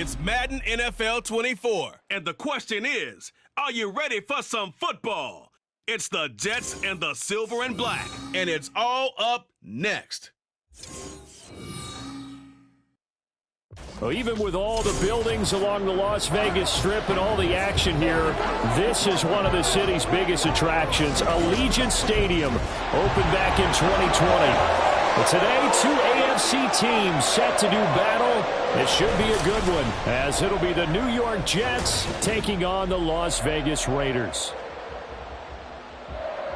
It's Madden NFL 24, and the question is, are you ready for some football? It's the Jets and the Silver and Black, and it's all up next. Well, even with all the buildings along the Las Vegas Strip and all the action here, this is one of the city's biggest attractions. Allegiant Stadium opened back in 2020. But today, two AFC teams set to do battle. It should be a good one, as it'll be the New York Jets taking on the Las Vegas Raiders.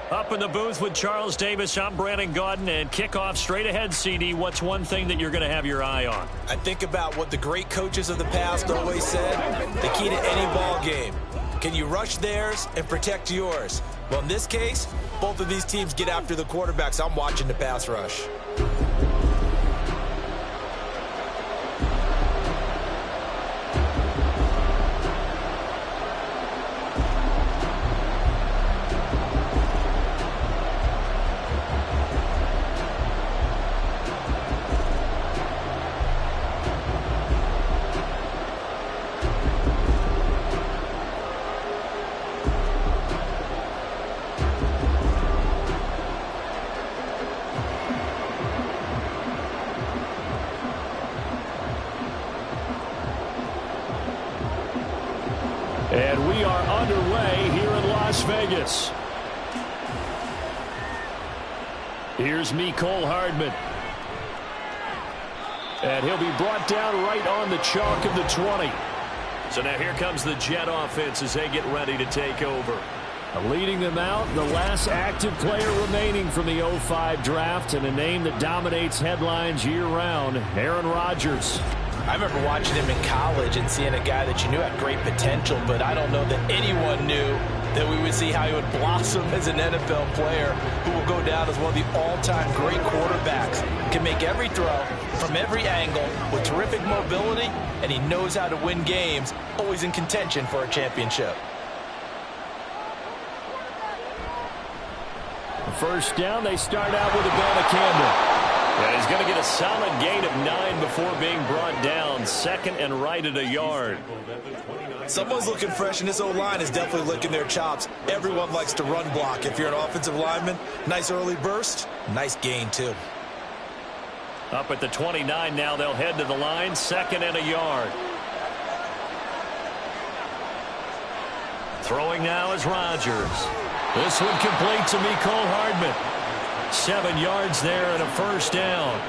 Up in the booth with Charles Davis, I'm Brandon Gaudin, and kickoff straight ahead, CD. What's one thing that you're going to have your eye on? I think about what the great coaches of the past always said, the key to any ball game. Can you rush theirs and protect yours? Well, in this case, both of these teams get after the quarterbacks. I'm watching the pass rush. And we are underway here in Las Vegas. Here's Mecole Hardman. And he'll be brought down right on the chalk of the 20. So now here comes the Jet offense as they get ready to take over. Leading them out, the last active player remaining from the 05 draft, and a name that dominates headlines year-round, Aaron Rodgers. I remember watching him in college and seeing a guy that you knew had great potential, but I don't know that anyone knew that we would see how he would blossom as an NFL player who will go down as one of the all-time great quarterbacks. Can make every throw from every angle with terrific mobility, and he knows how to win games, always in contention for a championship. First down, they start out with Wk10. And he's going to get a solid gain of 9 before being brought down. Second and right at a yard. Someone's looking fresh, and this O-line is definitely licking their chops. Everyone likes to run block. If you're an offensive lineman, nice early burst, nice gain too. Up at the 29 now, they'll head to the line. Second and a yard. Throwing now is Rodgers. This one complete to Mecole Hardman. 7 yards there and a first down.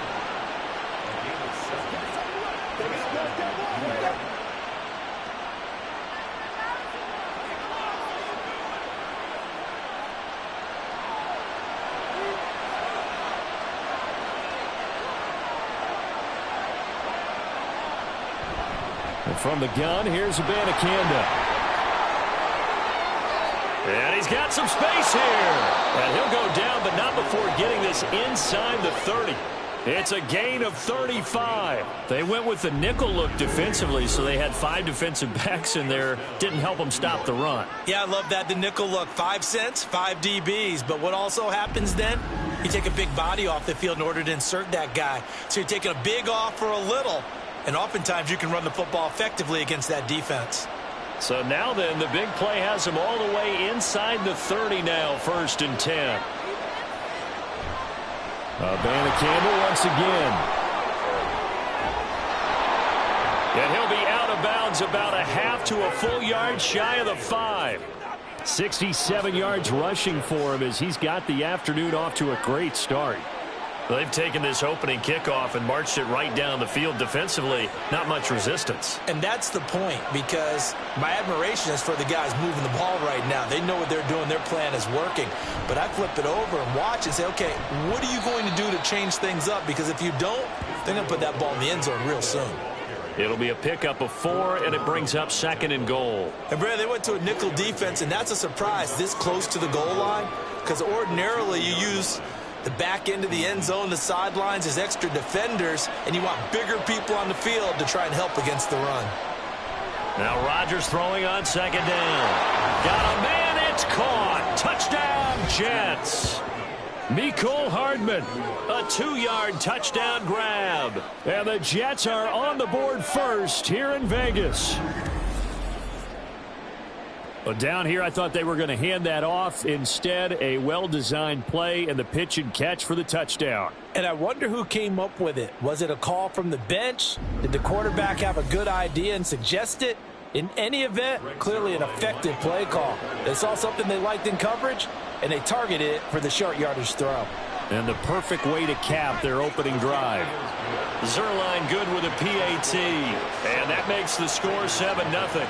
And from the gun, here's Wk10. And he's got some space here. And he'll go down, but not before getting this inside the 30. It's a gain of 35. They went with the nickel look defensively, so they had 5 defensive backs in there. Didn't help them stop the run. Yeah, I love that, the nickel look. 5 cents, 5 DBs. But what also happens then? You take a big body off the field in order to insert that guy. So you're taking a big off for a little. And oftentimes you can run the football effectively against that defense. So now then, the big play has him all the way inside the 30 now, 1st and 10. Wk10 once again. And he'll be out of bounds about a half to a full yard shy of the 5. 67 yards rushing for him as he's got the afternoon off to a great start. They've taken this opening kickoff and marched it right down the field defensively. Not much resistance. And that's the point, because my admiration is for the guys moving the ball right now. They know what they're doing. Their plan is working. But I flip it over and watch and say, okay, what are you going to do to change things up? Because if you don't, they're going to put that ball in the end zone real soon. It'll be a pickup of 4, and it brings up 2nd and goal. And, Brad, they went to a nickel defense, and that's a surprise this close to the goal line, because ordinarily you use the back end of the end zone, the sidelines as extra defenders, and you want bigger people on the field to try and help against the run. Now Rodgers throwing on 2nd down. Got a man, it's caught. Touchdown, Jets. Mecole Hardman, a 2-yard touchdown grab. And the Jets are on the board first here in Vegas. But down here, I thought they were going to hand that off. Instead, a well-designed play and the pitch and catch for the touchdown. And I wonder who came up with it. Was it a call from the bench? Did the quarterback have a good idea and suggest it? In any event, clearly an effective play call. They saw something they liked in coverage, and they targeted it for the short yardage throw. And the perfect way to cap their opening drive. Zuerlein good with a PAT. And that makes the score 7-0.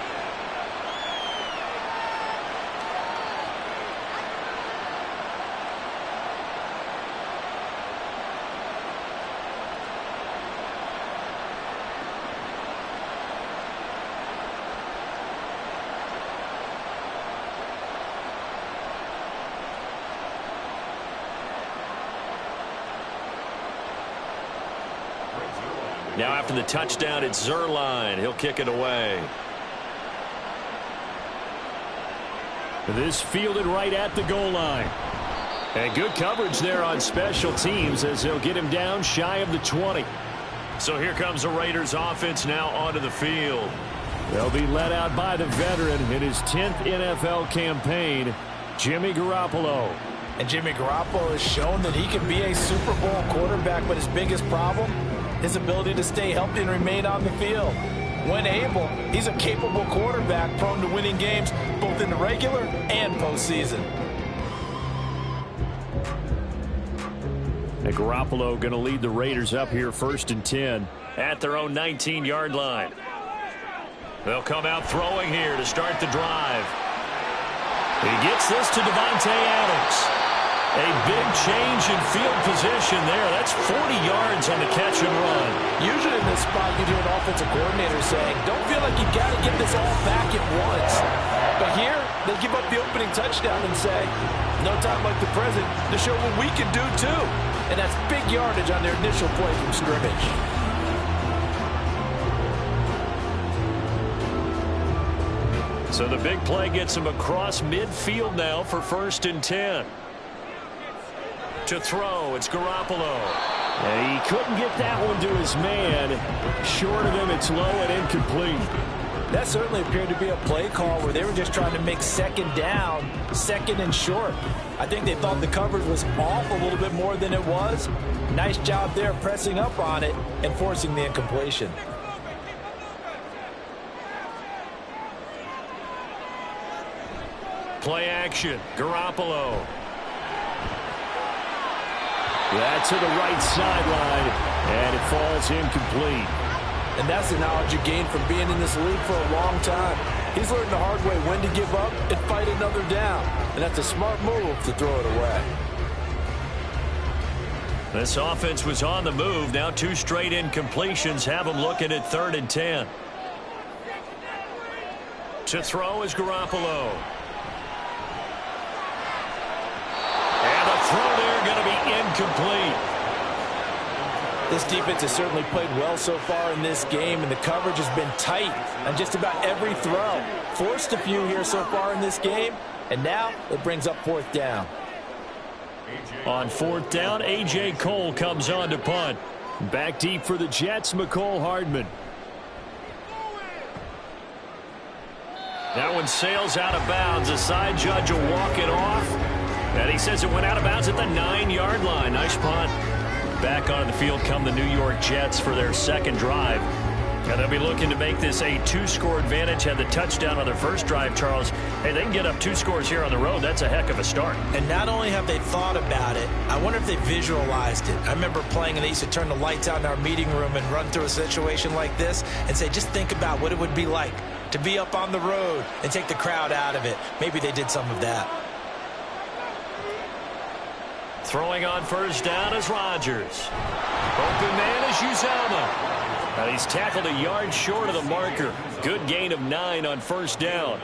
Now after the touchdown, it's Zuerlein. He'll kick it away. This fielded right at the goal line. And good coverage there on special teams as they'll get him down shy of the 20. So here comes the Raiders offense now onto the field. They'll be led out by the veteran in his 10th NFL campaign, Jimmy Garoppolo. And Jimmy Garoppolo has shown that he can be a Super Bowl quarterback, but his biggest problem, his ability to stay healthy and remain on the field. When able, he's a capable quarterback prone to winning games both in the regular and postseason. And Garoppolo going to lead the Raiders up here 1st and 10 at their own 19-yard line. They'll come out throwing here to start the drive. He gets this to Davante Adams. A big change in field position there. That's 40 yards on the catch and run. Usually in this spot, you hear an offensive coordinator saying, don't feel like you've got to get this all back at once. But here, they give up the opening touchdown and say, no time like the present to show what we can do too. And that's big yardage on their initial play from scrimmage. So the big play gets him across midfield now for 1st and 10. To throw, it's Garoppolo. And he couldn't get that one to his man. Short of him, it's low and incomplete. That certainly appeared to be a play call where they were just trying to make second down, second and short. I think they thought the coverage was off a little bit more than it was. Nice job there pressing up on it and forcing the incompletion. Play action, Garoppolo. That's to the right sideline, and it falls incomplete. And that's the knowledge you gain from being in this league for a long time. He's learned the hard way when to give up and fight another down. And that's a smart move to throw it away. This offense was on the move. Now 2 straight incompletions have them looking at 3rd and 10. To throw is Garoppolo. And the throw there going to be incomplete. This defense has certainly played well so far in this game, and the coverage has been tight on just about every throw. Forced a few here so far in this game, and now it brings up 4th down. On 4th down, A.J. Cole comes on to punt. Back deep for the Jets, Mecole Hardman. That one sails out of bounds. The side judge will walk it off. And he says it went out of bounds at the 9-yard line. Nice punt. Back onto the field come the New York Jets for their second drive. And they'll be looking to make this a 2-score advantage. Had the touchdown on their first drive, Charles. Hey, they can get up 2 scores here on the road. That's a heck of a start. And not only have they thought about it, I wonder if they visualized it. I remember playing, and they used to turn the lights out in our meeting room and run through a situation like this and say, just think about what it would be like to be up on the road and take the crowd out of it. Maybe they did some of that. Throwing on first down is Rodgers. Open man is Uzomah. And he's tackled a yard short of the marker. Good gain of 9 on first down.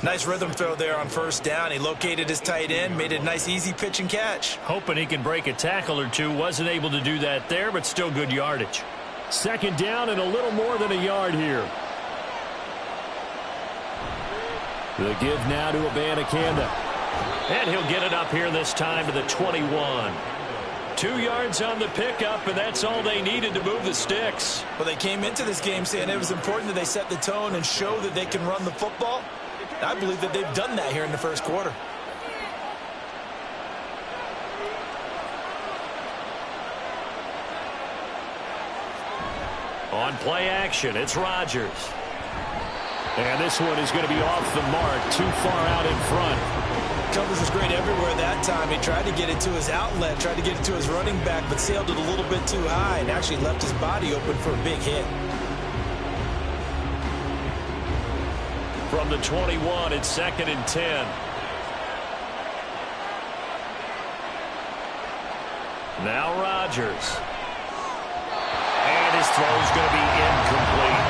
Nice rhythm throw there on first down. He located his tight end, made a nice easy pitch and catch. Hoping he can break a tackle or two. Wasn't able to do that there, but still good yardage. Second down and a little more than a yard here. The give now to Wk10. And he'll get it up here this time to the 21. 2 yards on the pickup, and that's all they needed to move the sticks. Well, they came into this game saying it was important that they set the tone and show that they can run the football. I believe that they've done that here in the first quarter. On play action, it's Rodgers. And this one is going to be off the mark, too far out in front. Covers was great everywhere that time. He tried to get it to his outlet, tried to get it to his running back, but sailed it a little bit too high and actually left his body open for a big hit. From the 21, it's 2nd and 10. Now Rodgers. And his throw's going to be incomplete.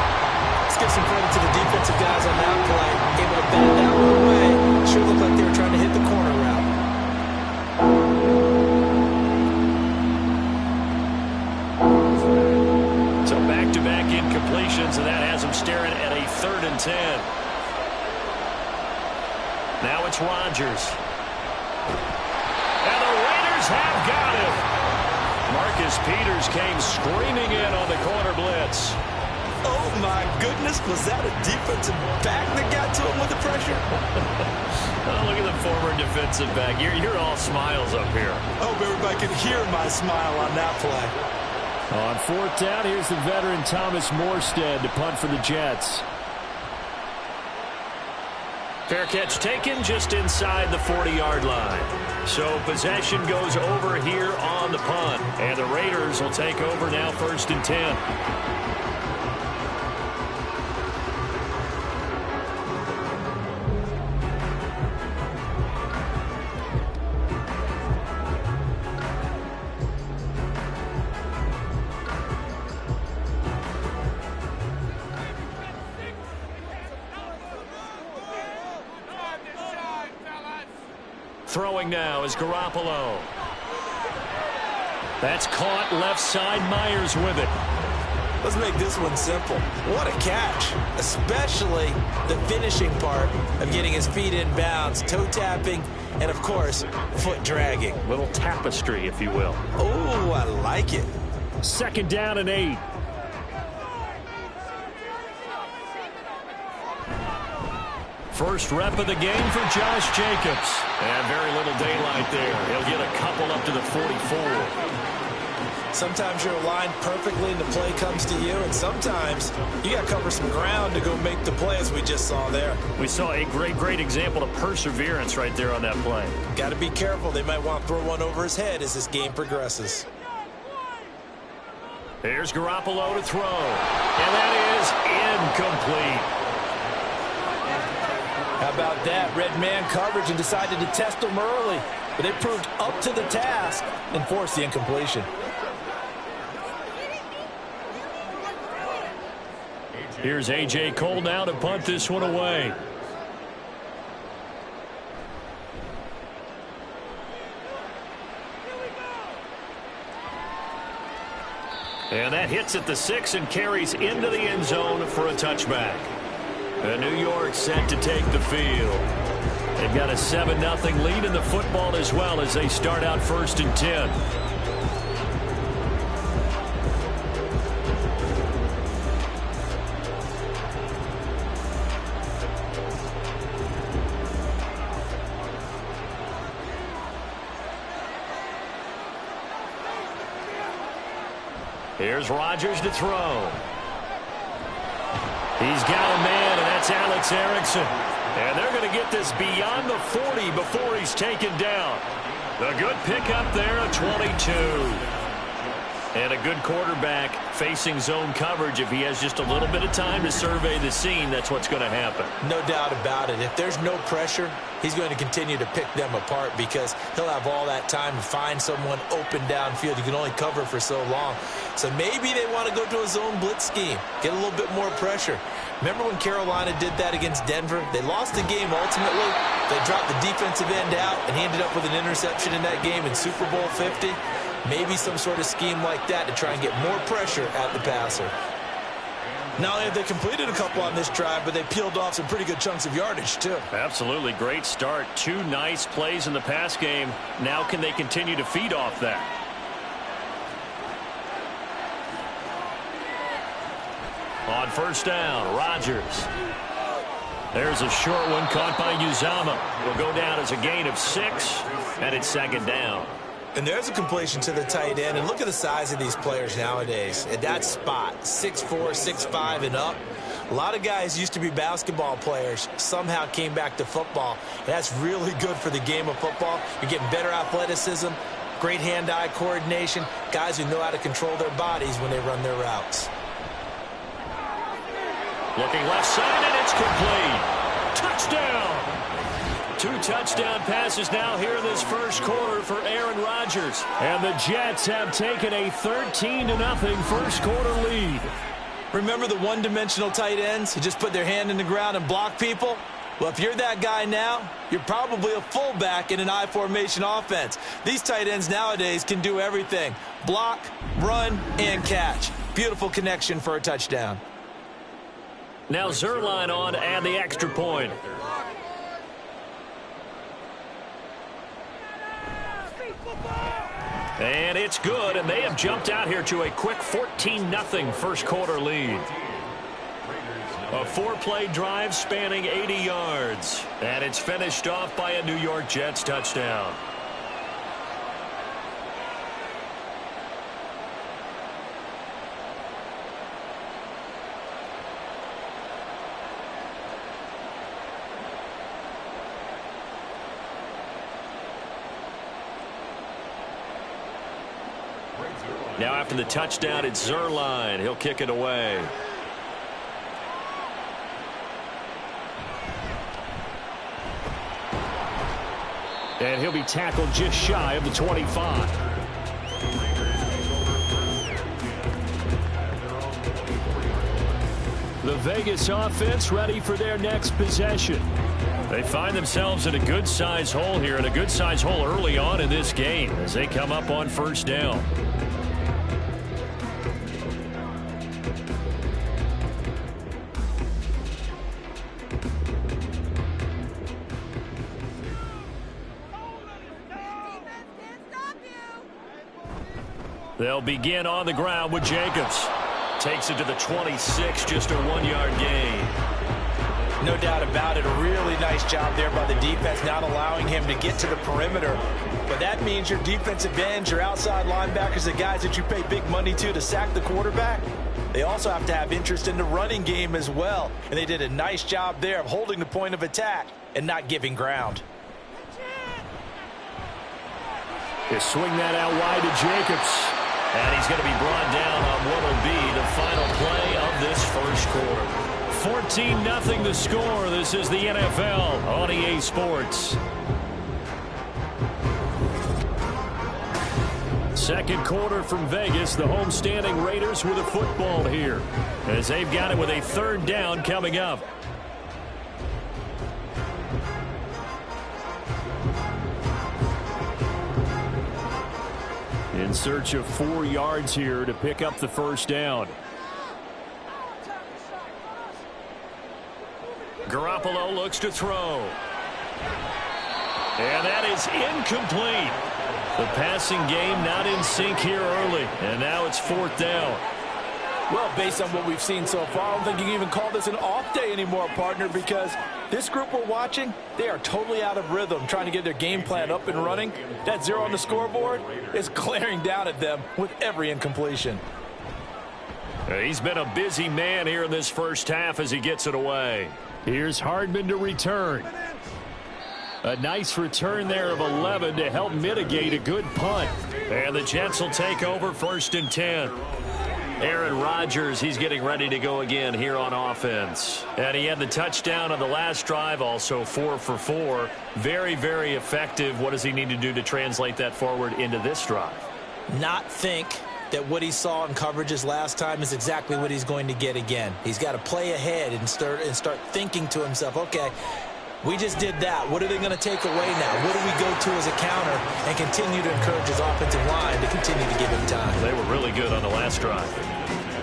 Let's give some credit to the defensive guys on that play. Able to bend that one away. Sure looked like they were trying to hit the corner route. So back-to-back incompletions, and that has him staring at a 3rd and 10. Now it's Rodgers. And the Raiders have got him. Marcus Peters came screaming in on the corner blitz. Oh, my goodness. Was that a defensive back that got to him with the pressure? Oh, look at the former defensive back. You're all smiles up here. I hope everybody can hear my smile on that play. On 4th down, here's the veteran Thomas Morstead to punt for the Jets. Fair catch taken just inside the 40-yard line. So possession goes over here on the punt. And the Raiders will take over now 1st and 10. Throwing now is Garoppolo. That's caught left side. Myers with it. Let's make this one simple. What a catch, especially the finishing part of getting his feet in bounds, toe tapping, and, of course, foot dragging. Little tapestry, if you will. Oh, I like it. 2nd down and 8. First rep of the game for Josh Jacobs. And very little daylight there. He'll get a couple up to the 44. Sometimes you're aligned perfectly and the play comes to you, and sometimes you got to cover some ground to go make the play, as we just saw there. We saw a great example of perseverance right there on that play. Got to be careful. They might want to throw one over his head as this game progresses. Here's Garoppolo to throw. And that is incomplete. How about that? Red man coverage and decided to test them early. But they proved up to the task and forced the incompletion. Here's A.J. Cole now to punt this one away. And that hits at the 6 and carries into the end zone for a touchback. And New York set to take the field. They've got a 7-0 lead in the football as well as they start out 1st and 10. Here's Rodgers to throw. He's got a man, and that's Alex Erickson. And they're going to get this beyond the 40 before he's taken down. The good pickup there, a 22. And a good quarterback facing zone coverage. If he has just a little bit of time to survey the scene, that's what's going to happen. No doubt about it. If there's no pressure, he's going to continue to pick them apart because he'll have all that time to find someone open downfield. You can only cover for so long. So maybe they want to go to a zone blitz scheme, get a little bit more pressure. Remember when Carolina did that against Denver? They lost the game ultimately. They dropped the defensive end out, and he ended up with an interception in that game in Super Bowl 50. Maybe some sort of scheme like that to try and get more pressure at the passer. Not only have they completed a couple on this drive, but they peeled off some pretty good chunks of yardage, too. Absolutely. Great start. 2 nice plays in the pass game. Now can they continue to feed off that? On first down, Rodgers. There's a short one caught by Uzama. Will go down as a gain of 6, and it's second down. And there's a completion to the tight end. And look at the size of these players nowadays. At that spot, 6'4", 6'5", and up. A lot of guys used to be basketball players, somehow came back to football. And that's really good for the game of football. You're getting better athleticism, great hand-eye coordination, guys who know how to control their bodies when they run their routes. Looking left side, and it's complete. Touchdown! 2 touchdown passes now here in this first quarter for Aaron Rodgers. And the Jets have taken a 13-0 first quarter lead. Remember the one-dimensional tight ends who just put their hand in the ground and block people? Well, if you're that guy now, you're probably a fullback in an I formation offense. These tight ends nowadays can do everything. Block, run, and catch. Beautiful connection for a touchdown. Now Zerline on to add the extra point. And it's good, and they have jumped out here to a quick 14-0 first quarter lead. A 4-play drive spanning 80 yards, and it's finished off by a New York Jets touchdown. Now after the touchdown, it's Zerline. He'll kick it away. And he'll be tackled just shy of the 25. The Vegas offense ready for their next possession. They find themselves in a good-sized hole here, and a good-sized hole early on in this game as they come up on first down. They'll begin on the ground with Jacobs. Takes it to the 26, just a 1-yard gain. No doubt about it. A really nice job there by the defense, not allowing him to get to the perimeter. But that means your defensive ends, your outside linebackers, the guys that you pay big money to sack the quarterback, they also have to have interest in the running game as well. And they did a nice job there of holding the point of attack and not giving ground. They swing that out wide to Jacobs. And he's going to be brought down on what will be the final play of this first quarter. 14-0 the score. This is the NFL on EA Sports. Second quarter from Vegas. The homestanding Raiders with a football here, as they've got it with a 3rd down coming up. In search of 4 yards here to pick up the first down. Garoppolo looks to throw. And that is incomplete. The passing game not in sync here early. And now it's 4th down. Well, based on what we've seen so far, I don't think you can even call this an off day anymore, partner, because this group we're watching, they are totally out of rhythm, trying to get their game plan up and running. That 0 on the scoreboard is glaring down at them with every incompletion. He's been a busy man here in this first half as he gets it away. Here's Hardman to return. A nice return there of 11 to help mitigate a good punt. And the Jets will take over 1st and 10. Aaron Rodgers, he's getting ready to go again here on offense. And he had the touchdown on the last drive, also 4 for 4. Very, very effective. What does he need to do to translate that forward into this drive? Not think that what he saw in coverages last time is exactly what he's going to get again. He's got to play ahead and start thinking to himself, okay, we just did that. What are they going to take away now? What do we go to as a counter, and continue to encourage his offensive line to continue to give him time? They were really good on the last drive.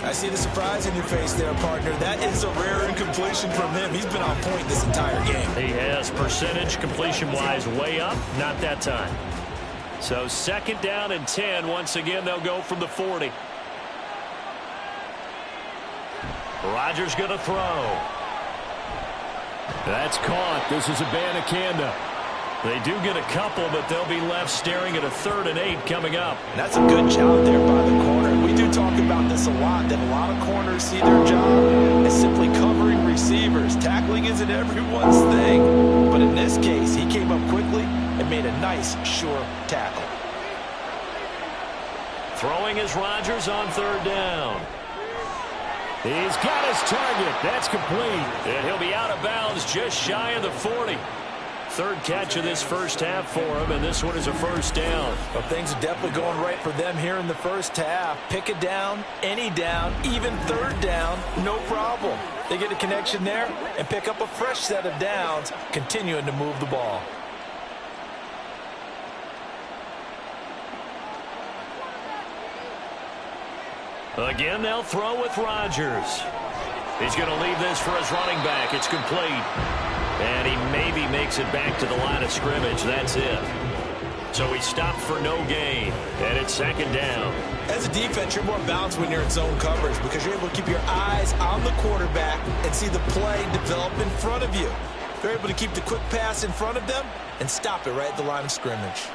I see the surprise in your face there, partner. That is a rare incompletion from him. He's been on point this entire game. He has percentage completion-wise way up. Not that time. So 2nd down and 10. Once again, they'll go from the 40. Rodgers going to throw. That's caught. This is Wk10. They do get a couple, but they'll be left staring at a 3rd and 8 coming up. That's a good job there by the corner. We do talk about this a lot, that a lot of corners see their job as simply covering receivers. Tackling isn't everyone's thing. But in this case, he came up quickly and made a nice, sure tackle. Throwing is Rodgers on 3rd down. He's got his target. That's complete. And he'll be out of bounds just shy of the 40. 3rd catch of this first half for him, and this one is a 1st down. Well, things are definitely going right for them here in the first half. Pick it down, any down, even 3rd down, no problem. They get a connection there and pick up a fresh set of downs, continuing to move the ball. Again, they'll throw with Rodgers. He's going to leave this for his running back. It's complete. And he maybe makes it back to the line of scrimmage. That's it. So he stopped for no gain. And it's 2nd down. As a defense, you're more balanced when you're in zone coverage because you're able to keep your eyes on the quarterback and see the play develop in front of you. They're able to keep the quick pass in front of them and stop it right at the line of scrimmage.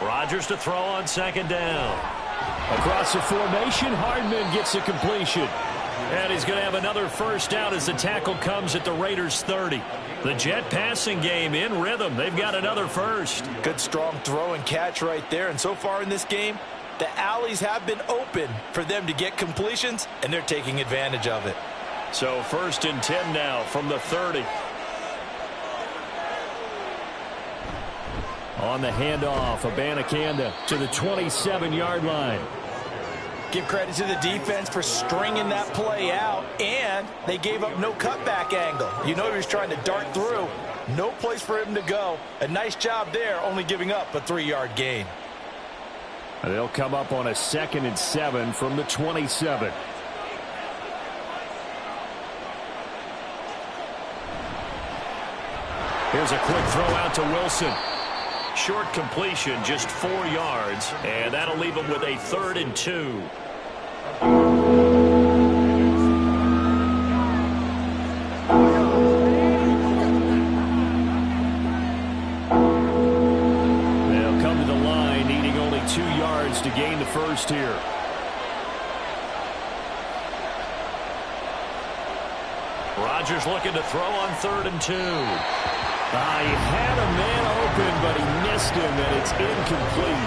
Rodgers to throw on 2nd down. Across the formation, Hardman gets a completion. And he's going to have another 1st down as the tackle comes at the Raiders' 30. The Jet passing game in rhythm. They've got another 1st. Good, strong throw and catch right there. And so far in this game, the alleys have been open for them to get completions, and they're taking advantage of it. So 1st and 10 now from the 30. On the handoff, Wk10 to the 27-yard line. Give credit to the defense for stringing that play out, and they gave up no cutback angle. You know he was trying to dart through. No place for him to go. A nice job there, only giving up a 3-yard gain. They'll come up on a 2nd and 7 from the 27. Here's a quick throw out to Wilson. Short completion, just 4 yards, and that'll leave him with a 3rd and 2. They'll come to the line, needing only 2 yards to gain the 1st here. Rodgers looking to throw on 3rd and 2. He had a man open, but he missed him, and it's incomplete.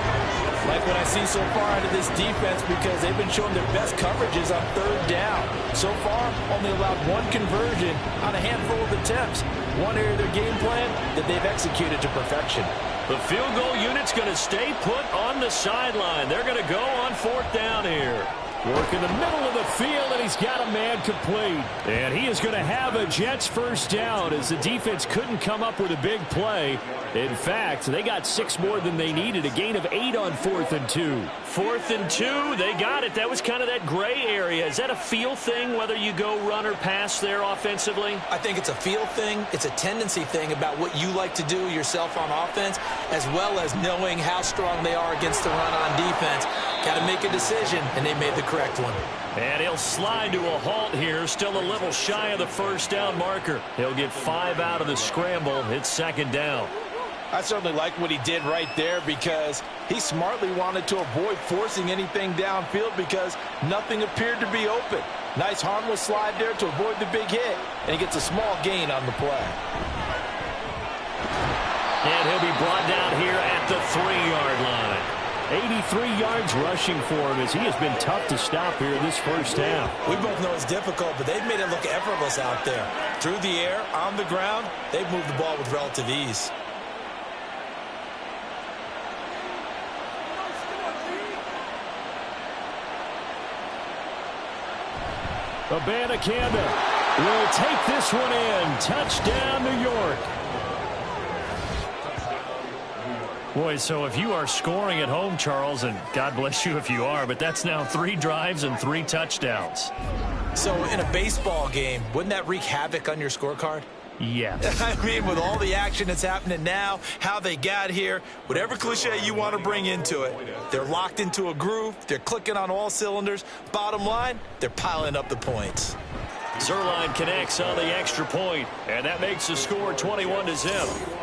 Like what I see so far out of this defense because they've been showing their best coverages on 3rd down. So far, only allowed 1 conversion on a handful of attempts. One area of their game plan that they've executed to perfection. The field goal unit's going to stay put on the sideline. They're going to go on 4th down here. Work in the middle of the field, and he's got a man complete. And he is going to have a Jets 1st down as the defense couldn't come up with a big play. In fact, they got 6 more than they needed, a gain of 8 on 4th and 2. 4th and 2, they got it. That was kind of that gray area. Is that a feel thing, whether you go run or pass there offensively? I think it's a feel thing. It's a tendency thing about what you like to do yourself on offense, as well as knowing how strong they are against the run on defense. Got to make a decision, and they made the correct one. And he'll slide to a halt here, still a little shy of the 1st down marker. He'll get 5 out of the scramble. It's 2nd down. I certainly like what he did right there because he smartly wanted to avoid forcing anything downfield because nothing appeared to be open. Nice harmless slide there to avoid the big hit, and he gets a small gain on the play. And he'll be brought down here at the 3-yard line. 83 yards rushing for him as he has been tough to stop here this first half. We both know it's difficult, but they've made it look effortless out there. Through the air, on the ground, they've moved the ball with relative ease. Wk10 will take this one in. Touchdown, New York. Boy, so if you are scoring at home, Charles, and God bless you if you are, but that's now 3 drives and 3 touchdowns. So in a baseball game, wouldn't that wreak havoc on your scorecard? Yes. I mean, with all the action that's happening now, how they got here, whatever cliche you want to bring into it, they're locked into a groove, they're clicking on all cylinders. Bottom line, they're piling up the points. Zerline connects on the extra point, and that makes the score 21-0.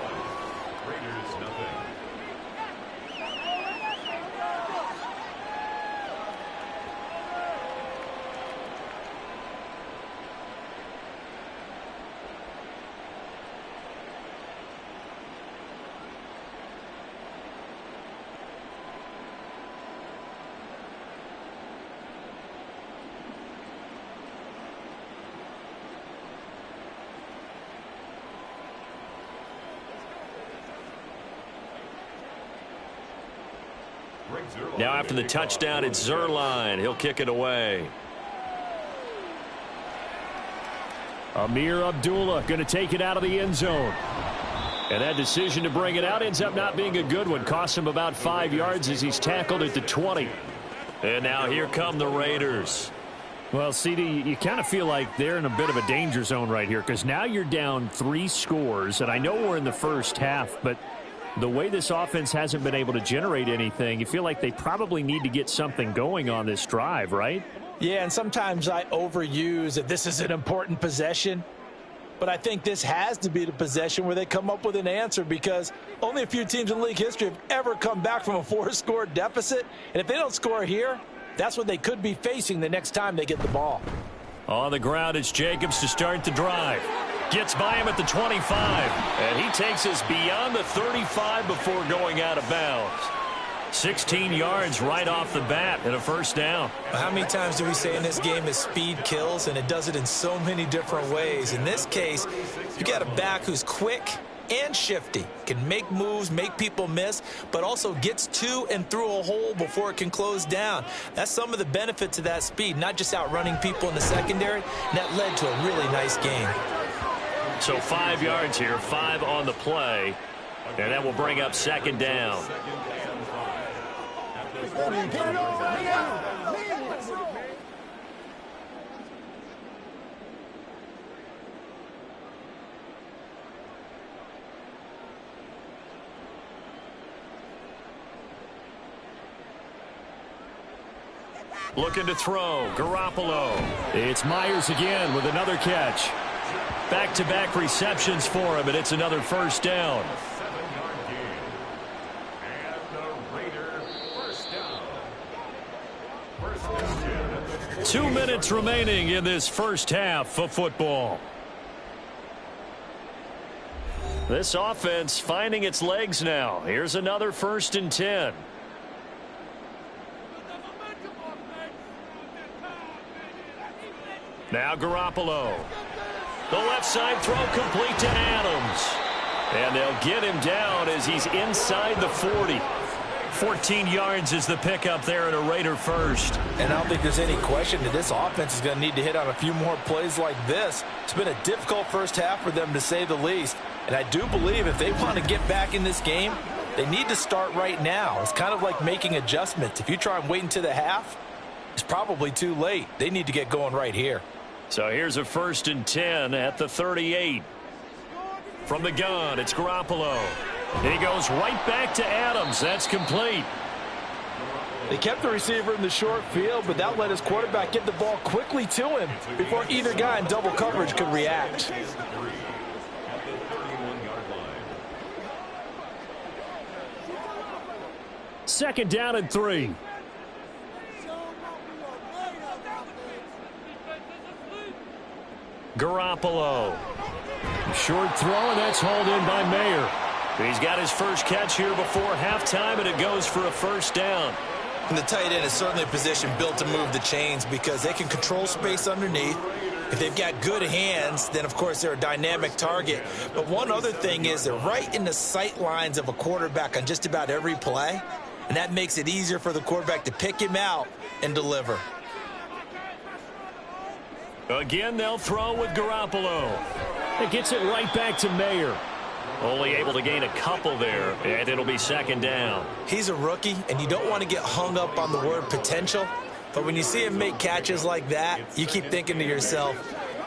Now after the touchdown, it's Zerline. He'll kick it away. Amir Abdullah going to take it out of the end zone. And that decision to bring it out ends up not being a good one. Costs him about 5 yards as he's tackled at the 20. And now here come the Raiders. Well, CD, you kind of feel like they're in a bit of a danger zone right here because now you're down 3 scores. And I know we're in the first half, but the way this offense hasn't been able to generate anything, you feel like they probably need to get something going on this drive, right? Yeah, and sometimes I overuse that this is an important possession. But I think this has to be the possession where they come up with an answer because only a few teams in league history have ever come back from a 4-score deficit. And if they don't score here, that's what they could be facing the next time they get the ball. On the ground, it's Jacobs to start the drive. Gets by him at the 25, and he takes us beyond the 35 before going out of bounds. 16 yards right off the bat and a first down. How many times do we say in this game that speed kills, and it does it in so many different ways? In this case, you got a back who's quick and shifty, can make moves, make people miss, but also gets to and through a hole before it can close down. That's some of the benefits of that speed, not just outrunning people in the secondary, and that led to a really nice game. So 5 yards here, 5 on the play, and that will bring up second down. Looking to throw, Garoppolo. It's Myers again with another catch. Back-to-back receptions for him, and it's another first down. 2 minutes remaining in this first half of football. This offense finding its legs now. Here's another 1st and 10. Now Garoppolo. The left side throw complete to Adams. And they'll get him down as he's inside the 40. 14 yards is the pickup there and a Raider first. And I don't think there's any question that this offense is going to need to hit on a few more plays like this. It's been a difficult first half for them, to say the least. And I do believe if they want to get back in this game, they need to start right now. It's kind of like making adjustments. If you try and wait until the half, it's probably too late. They need to get going right here. So here's a 1st and 10 at the 38. From the gun, it's Garoppolo. He goes right back to Adams. That's complete. They kept the receiver in the short field, but that let his quarterback get the ball quickly to him before either guy in double coverage could react. Second down and 3. Garoppolo. Short throw, and that's hauled in by Mayer. He's got his first catch here before halftime, and it goes for a first down. And the tight end is certainly a position built to move the chains because they can control space underneath. If they've got good hands, then, of course, they're a dynamic target. But one other thing is they're right in the sight lines of a quarterback on just about every play, and that makes it easier for the quarterback to pick him out and deliver. Again, they'll throw with Garoppolo. It gets it right back to Mayer. Only able to gain a couple there, and it'll be second down. He's a rookie, and you don't want to get hung up on the word potential. But when you see him make catches like that, you keep thinking to yourself,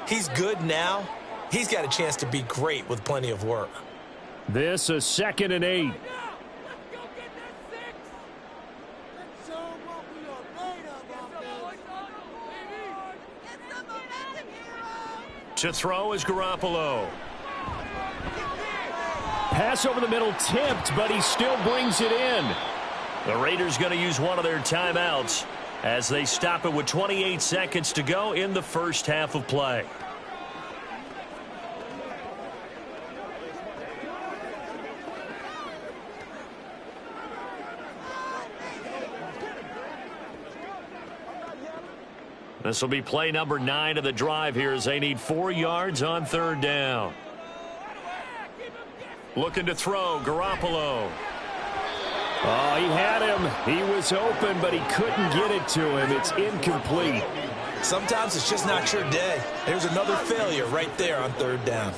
he's good now. He's got a chance to be great with plenty of work. This is 2nd and 8. To throw is Garoppolo. Pass over the middle tipped, but he still brings it in. The Raiders going to use one of their timeouts as they stop it with 28 seconds to go in the first half of play. This will be play number 9 of the drive here as they need 4 yards on 3rd down. Looking to throw, Garoppolo. Oh, he had him. He was open, but he couldn't get it to him. It's incomplete. Sometimes it's just not your day. There's another failure right there on 3rd down.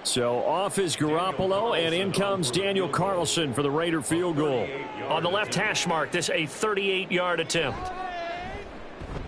So off is Garoppolo, and in comes Daniel Carlson for the Raider field goal. On the left hash mark, this a 38-yard attempt.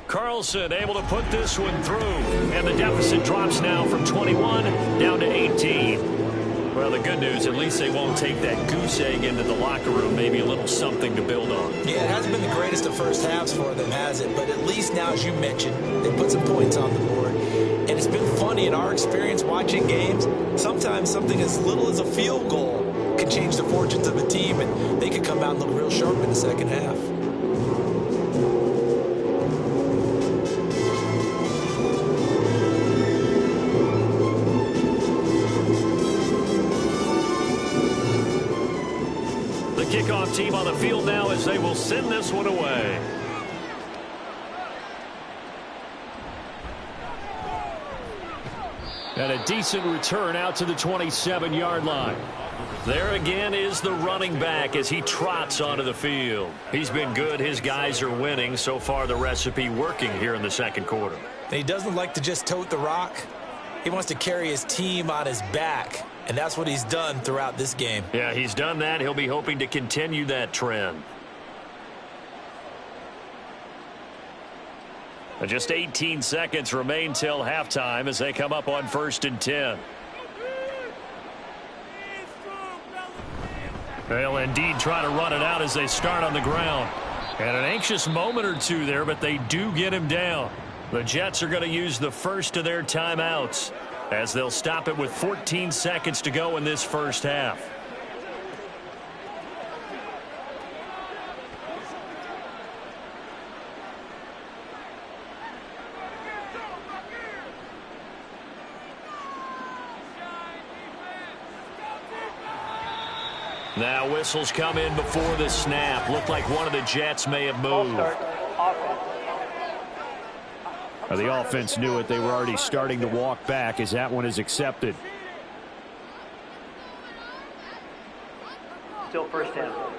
Carlson able to put this one through, and the deficit drops now from 21 down to 18. Well, the good news, at least they won't take that goose egg into the locker room, maybe a little something to build on. Yeah, it hasn't been the greatest of first halves for them, has it? But at least now, as you mentioned, they put some points on the board. And it's been funny in our experience watching games. Sometimes something as little as a field goal can change the fortunes of a team, and they could come out and look real sharp in the second half. The kickoff team on the field now as they will send this one away. And a decent return out to the 27-yard line. There again is the running back as he trots onto the field. He's been good. His guys are winning. So far, the recipe working here in the second quarter. And he doesn't like to just tote the rock. He wants to carry his team on his back, and that's what he's done throughout this game. Yeah, he's done that. He'll be hoping to continue that trend. Just 18 seconds remain till halftime as they come up on 1st and 10. They'll indeed try to run it out as they start on the ground. And an anxious moment or two there, but they do get him down. The Jets are going to use the first of their timeouts as they'll stop it with 14 seconds to go in this first half. Now whistles come in before the snap. Looked like one of the Jets may have moved. The offense knew it. They were already starting to walk back as that one is accepted. Still 1st down.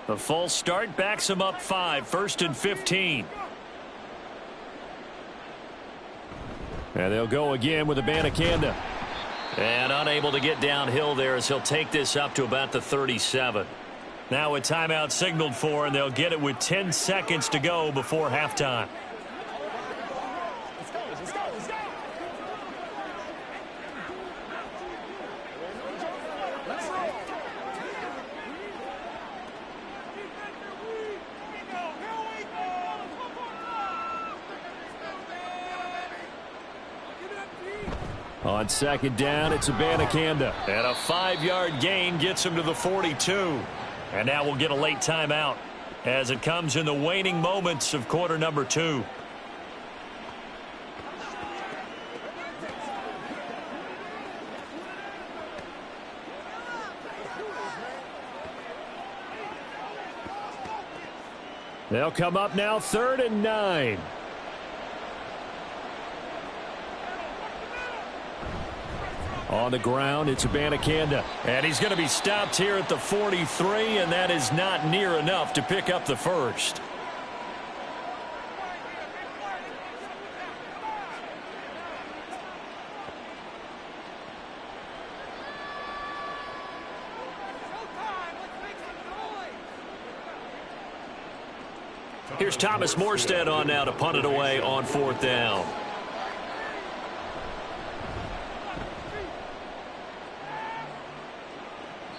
The false start backs him up 5, 1st and 15. And they'll go again with Abanikanda. And unable to get downhill there as he'll take this up to about the 37. Now a timeout signaled for, and they'll get it with 10 seconds to go before halftime. On 2nd down, it's Abanikanda. And a 5-yard gain gets him to the 42. And now we'll get a late timeout as it comes in the waning moments of quarter number 2. They'll come up now 3rd and 9. On the ground, it's Abanikanda. And he's going to be stopped here at the 43, and that is not near enough to pick up the first. Here's Thomas Morstead on now to punt it away on 4th down.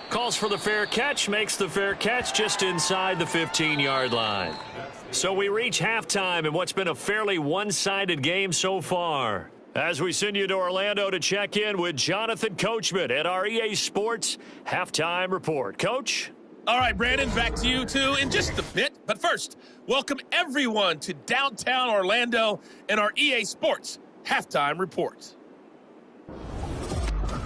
Calls for the fair catch, makes the fair catch just inside the 15-yard line. So we reach halftime in what's been a fairly one-sided game so far. As we send you to Orlando to check in with Jonathan Coachman at our EA Sports Halftime Report. Coach? All right, Brandon, back to you two in just a bit. But first, welcome everyone to downtown Orlando and our EA Sports Halftime Report.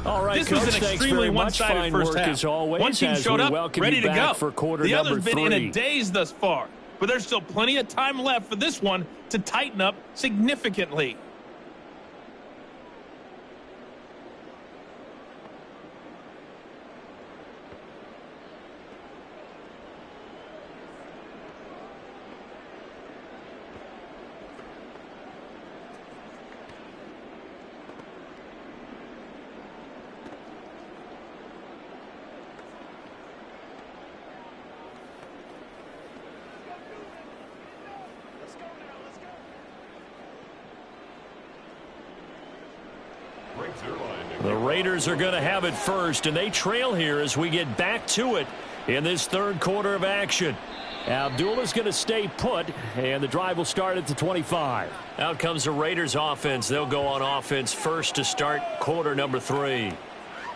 All right, this Coach, was an extremely one-sided first half. As always, one team showed up, ready to go. For quarter the number other's been 3. in a daze thus far, but there's still plenty of time left for this one to tighten up significantly. The Raiders are going to have it first, and they trail here as we get back to it in this third quarter of action. Abdullah's going to stay put, and the drive will start at the 25. Out comes the Raiders offense. They'll go on offense first to start quarter number 3.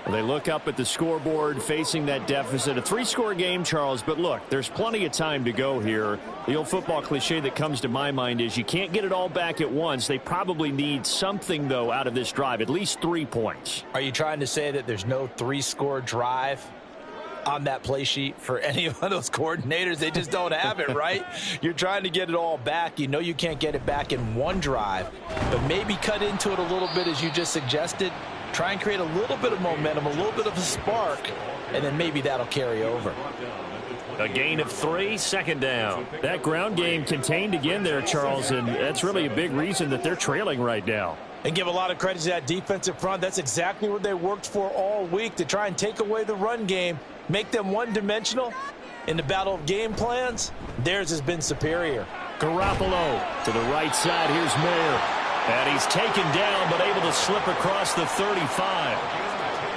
Well, they look up at the scoreboard facing that deficit. A 3-score game, Charles, but look, there's plenty of time to go here. The old football cliche that comes to my mind is you can't get it all back at once. They probably need something, though, out of this drive, at least 3 points. Are you trying to say that there's no 3-score drive on that play sheet for any of those coordinators? They just don't have it, right? You're trying to get it all back. You know you can't get it back in one drive, but maybe cut into it a little bit as you just suggested. Try and create a little bit of momentum, a little bit of a spark, and then maybe that'll carry over. A gain of 3, second down. That ground game contained again there, Charles, and that's really a big reason that they're trailing right now. And give a lot of credit to that defensive front. That's exactly what they worked for all week, to try and take away the run game, make them one-dimensional. In the battle of game plans, theirs has been superior. Garoppolo to the right side. Here's Mayer. And he's taken down, but able to slip across the 35.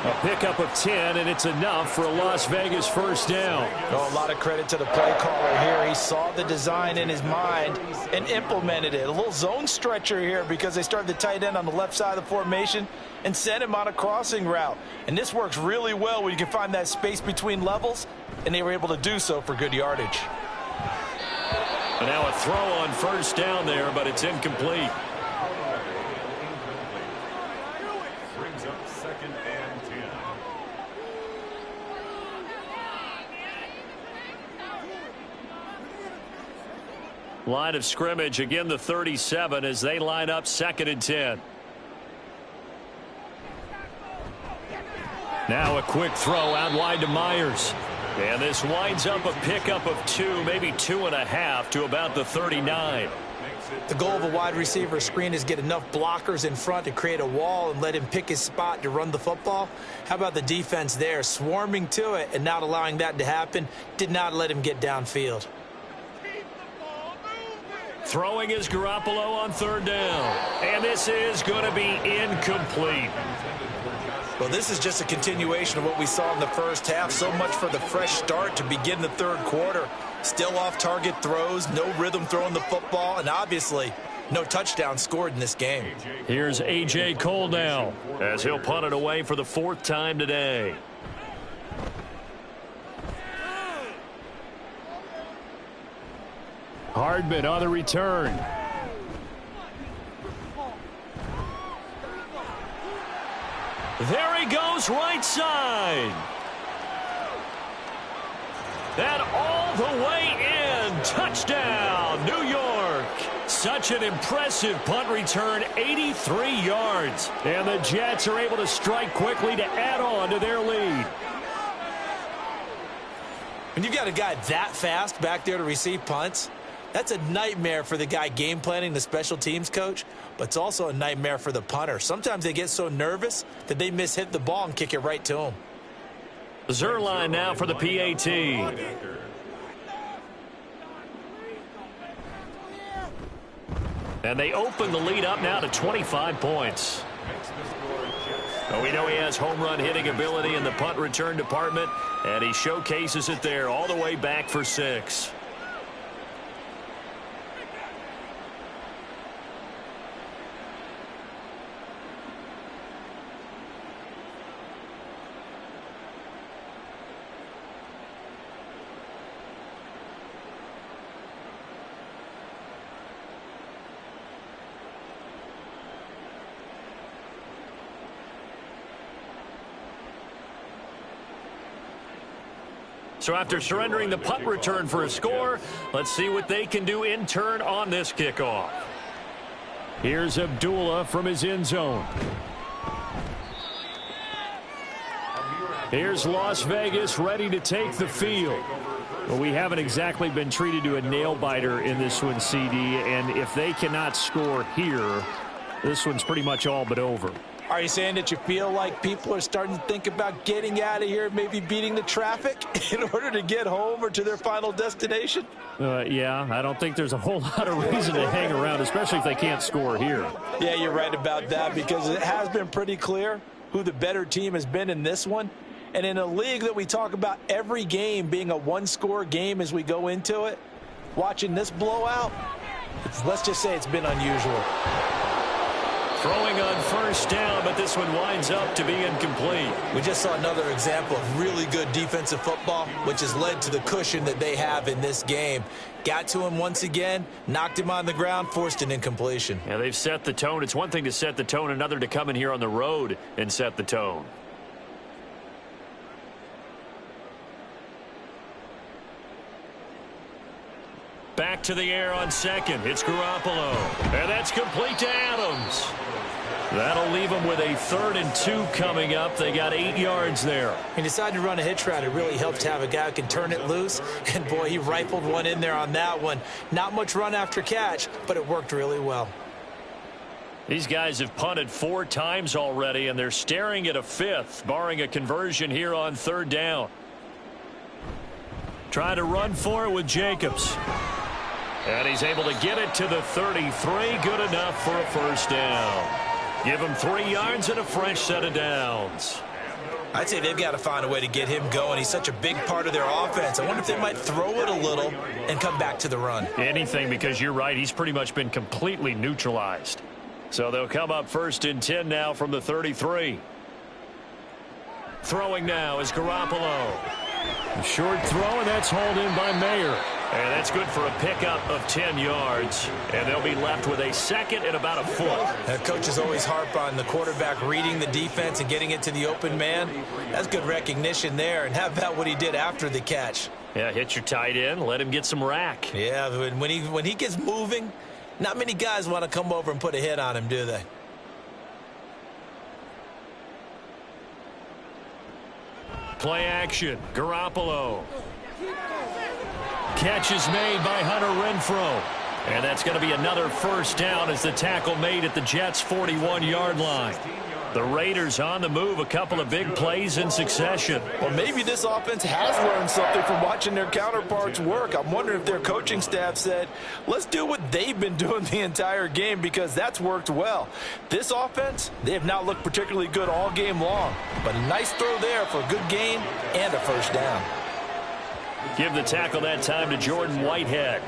A pickup of 10, and it's enough for a Las Vegas first down. Oh, a lot of credit to the play caller here. He saw the design in his mind and implemented it. A little zone stretcher here because they started the tight end on the left side of the formation and sent him on a crossing route. And this works really well when you can find that space between levels, and they were able to do so for good yardage. And now a throw on first down there, but it's incomplete. Line of scrimmage, again the 37 as they line up 2nd and 10. Now a quick throw out wide to Myers. And this winds up a pickup of 2, maybe 2.5 to about the 39. The goal of a wide receiver screen is get enough blockers in front to create a wall and let him pick his spot to run the football. How about the defense there, swarming to it and not allowing that to happen? Did not let him get downfield. Throwing is Garoppolo on 3rd down. And this is going to be incomplete. Well, this is just a continuation of what we saw in the first half. So much for the fresh start to begin the third quarter. Still off-target throws, no rhythm throwing the football, and obviously no touchdown scored in this game. Here's A.J. Cole now as he'll punt it away for the 4th time today. Hardman on the return. There he goes, right side. That all the way in. Touchdown, New York. such an impressive punt return, 83 yards. And the Jets are able to strike quickly to add on to their lead. When you've got a guy that fast back there to receive punts, that's a nightmare for the guy game planning, the special teams coach, but it's also a nightmare for the punter. Sometimes they get so nervous that they mishit the ball and kick it right to him. Zerline now for the PAT. And they open the lead up now to 25 points. Well, we know he has home run hitting ability in the punt return department, and he showcases it there all the way back for 6. So after surrendering the punt return for a score, let's see what they can do in turn on this kickoff. Here's Abdullah from his end zone. Here's Las Vegas ready to take the field. Well, we haven't exactly been treated to a nail-biter in this one, CD, and if they cannot score here, this one's pretty much all but over. Are you saying that you feel like people are starting to think about getting out of here, maybe beating the traffic in order to get home or to their final destination? Yeah, I don't think there's a whole lot of reason to hang around, especially if they can't score here. Yeah, you're right about that, because it has been pretty clear who the better team has been in this one. And in a league that we talk about every game being a one-score game as we go into it, watching this blowout, let's just say it's been unusual. Throwing on first down, but this one winds up to be incomplete. We just saw another example of really good defensive football, which has led to the cushion that they have in this game. Got to him once again, knocked him on the ground, forced an incompletion. Yeah, they've set the tone. It's one thing to set the tone, another to come in here on the road and set the tone. Back to the air on second. It's Garoppolo. And that's complete to Adams. That'll leave them with a 3rd and 2 coming up. They got 8 yards there. He decided to run a hitch route. It really helps to have a guy who can turn it loose. And, boy, he rifled one in there on that one. Not much run after catch, but it worked really well. These guys have punted 4 times already, and they're staring at a 5th, barring a conversion here on 3rd down. Trying to run for it with Jacobs. And he's able to get it to the 33. Good enough for a first down. Give him 3 yards and a fresh set of downs. I'd say they've got to find a way to get him going. He's such a big part of their offense. I wonder if they might throw it a little and come back to the run. Anything, because you're right. He's pretty much been completely neutralized. So they'll come up 1st and 10 now from the 33. Throwing now is Garoppolo. A short throw, and that's hauled in by Mayer. And that's good for a pickup of 10 yards. And they'll be left with a 2nd and about a foot. Their coaches always harp on the quarterback reading the defense and getting it to the open man. That's good recognition there. And how about what he did after the catch? Yeah, hit your tight end, let him get some rack. Yeah, when he gets moving, not many guys want to come over and put a hit on him, do they? Play action. Garoppolo. Catch is made by Hunter Renfrow. And that's going to be another first down as the tackle made at the Jets' 41-yard line. The Raiders on the move, a couple of big plays in succession. Well, maybe this offense has learned something from watching their counterparts work. I'm wondering if their coaching staff said, let's do what they've been doing the entire game, because that's worked well. This offense, they have not looked particularly good all game long, but a nice throw there for a good gain and a first down. Give the tackle that time to Jordan Whitehead.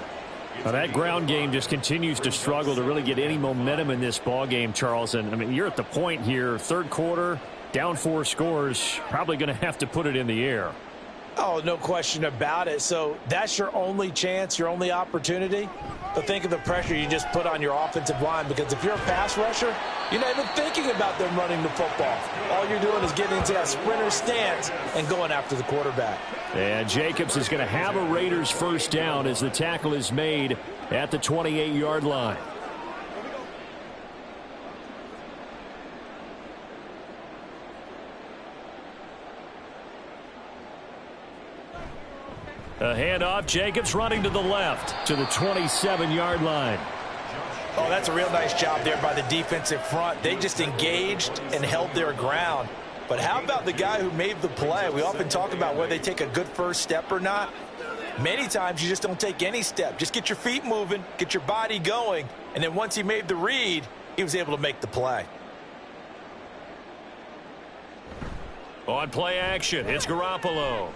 Well, that ground game just continues to struggle to really get any momentum in this ball game, Charles. And I mean, you're at the point here, 3rd quarter, down 4 scores, probably going to have to put it in the air. Oh, no question about it. So that's your only chance, your only opportunity. But think of the pressure you just put on your offensive line, because if you're a pass rusher, you're not even thinking about them running the football. All you're doing is getting into that sprinter stance and going after the quarterback. And Jacobs is going to have a Raiders first down as the tackle is made at the 28-yard line. A handoff, Jacobs running to the left to the 27-yard line. Oh, that's a real nice job there by the defensive front. They just engaged and held their ground. But how about the guy who made the play? We often talk about whether they take a good first step or not. Many times you just don't take any step. Just get your feet moving, get your body going, and then once he made the read, he was able to make the play. On play action, it's Garoppolo.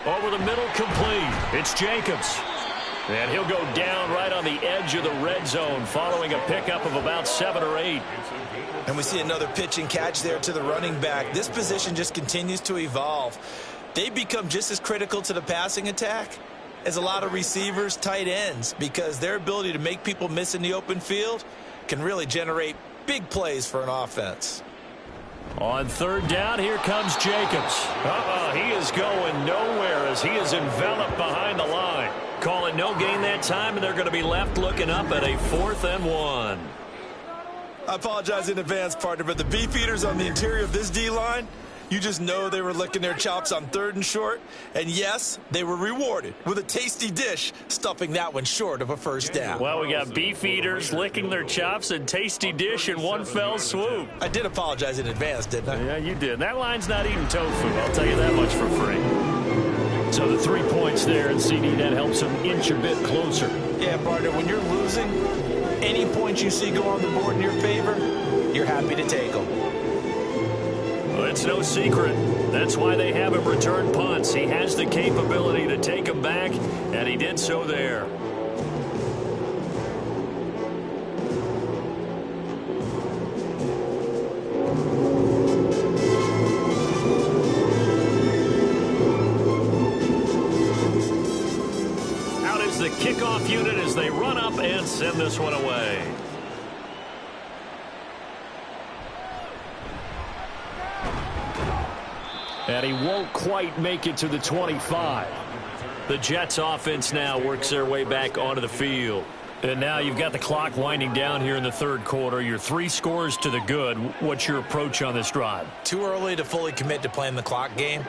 Over the middle, complete. It's Jacobs. And he'll go down right on the edge of the red zone following a pickup of about 7 or 8. And we see another pitch and catch there to the running back. This position just continues to evolve. They become just as critical to the passing attack as a lot of receivers, tight ends, because their ability to make people miss in the open field can really generate big plays for an offense. On third down, here comes Jacobs. He is going nowhere as he is enveloped behind the line. Call it no gain that time, and they're going to be left looking up at a 4th and 1. I apologize in advance, partner, but the beefeaters on the interior of this D-line, you just know they were licking their chops on 3rd and short. And, yes, they were rewarded with a tasty dish, stuffing that one short of a first down. Well, we got beefeaters licking their chops and tasty dish in one fell swoop. I did apologize in advance, didn't I? Yeah, you did. That line's not eating tofu, I'll tell you that much for free. So the 3 points there, and CD, that helps them inch a bit closer. Yeah, partner, when you're losing, any points you see go on the board in your favor, you're happy to take them. Well, it's no secret. That's why they have him return punts. He has the capability to take them back, and he did so there. Out is the kickoff unit as they run up and send this one away. And he won't quite make it to the 25. The Jets offense now works their way back onto the field. And now you've got the clock winding down here in the third quarter. You're 3 scores to the good. What's your approach on this drive? Too early to fully commit to playing the clock game.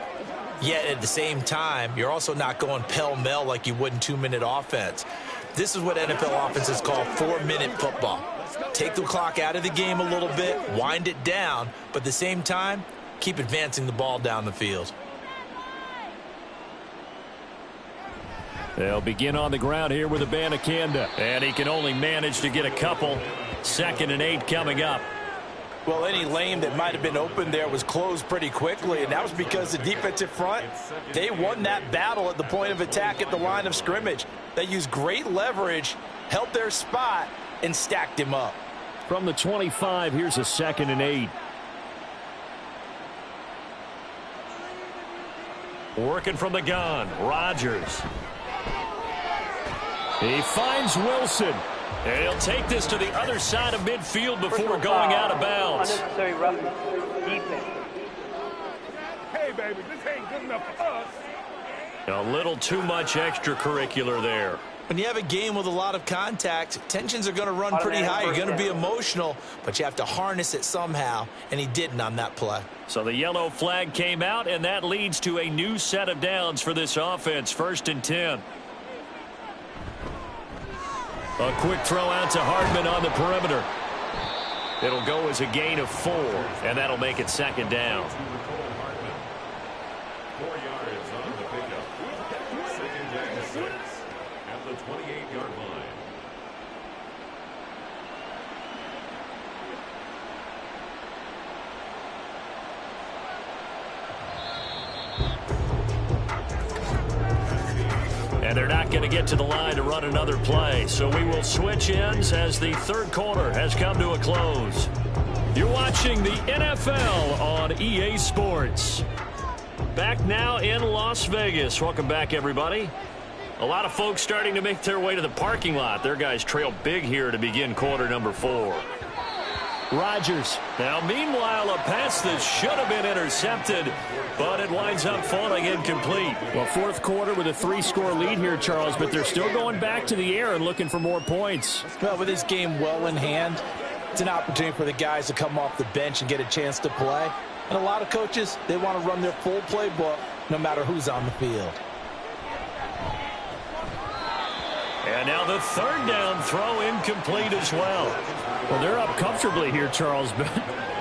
Yet at the same time, you're also not going pell-mell like you would in 2-minute offense. This is what NFL offenses call 4-minute football. Take the clock out of the game a little bit, wind it down, but at the same time, keep advancing the ball down the field. They'll begin on the ground here with Abanikanda. And he can only manage to get a couple. 2nd and 8 coming up. Well, any lane that might have been open there was closed pretty quickly, and that was because the defensive front, they won that battle at the point of attack at the line of scrimmage. They used great leverage, held their spot, and stacked him up. From the 25, here's a 2nd and 8. Working from the gun, Rodgers. He finds Wilson. And he'll take this to the other side of midfield before going out of bounds. Unnecessary roughness. Defense. Hey, baby, this ain't good enough for us. A little too much extracurricular there. When you have a game with a lot of contact, tensions are going to run pretty high. You're going to be emotional, but you have to harness it somehow, and he didn't on that play. So the yellow flag came out, and that leads to a new set of downs for this offense. 1st and 10. A quick throw out to Hardman on the perimeter. It'll go as a gain of 4, and that'll make it 2nd down. 4 yards on the pickup. 2nd and 6 at the 28-yard line. And they're not going to get to the line to run another play. So we will switch ends as the third quarter has come to a close. You're watching the NFL on EA Sports. Back now in Las Vegas. Welcome back, everybody. A lot of folks starting to make their way to the parking lot. Their guys trail big here to begin quarter number 4. Rodgers. Now, meanwhile, a pass that should have been intercepted, but it winds up falling incomplete. Well, fourth quarter with a 3-score lead here, Charles, but they're still going back to the air and looking for more points. Well, with this game well in hand, it's an opportunity for the guys to come off the bench and get a chance to play. And a lot of coaches, they want to run their full playbook no matter who's on the field. And now the third down throw incomplete as well. Well, they're up comfortably here, Charles, but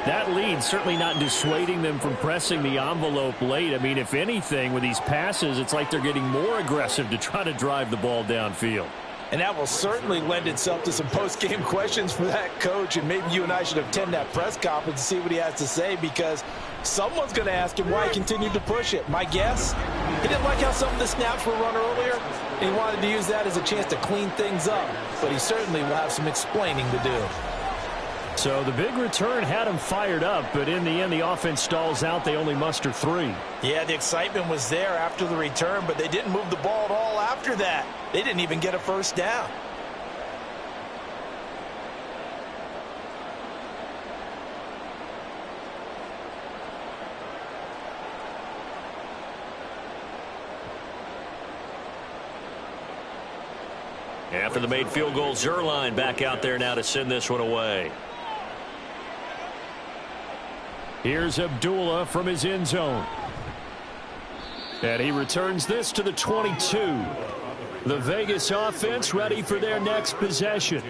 that lead certainly not dissuading them from pressing the envelope late. I mean, if anything, with these passes, it's like they're getting more aggressive to try to drive the ball downfield. And that will certainly lend itself to some post-game questions for that coach. And maybe you and I should attend that press conference and see what he has to say, because someone's going to ask him why he continued to push it. My guess, he didn't like how some of the snaps were run earlier, and he wanted to use that as a chance to clean things up. But he certainly will have some explaining to do. So the big return had him fired up, but in the end, the offense stalls out. They only muster 3. Yeah, the excitement was there after the return, but they didn't move the ball at all after that. They didn't even get a first down. After the made field goal, Zerline back out there now to send this one away. Here's Abdullah from his end zone. And he returns this to the 22. The Vegas offense ready for their next possession.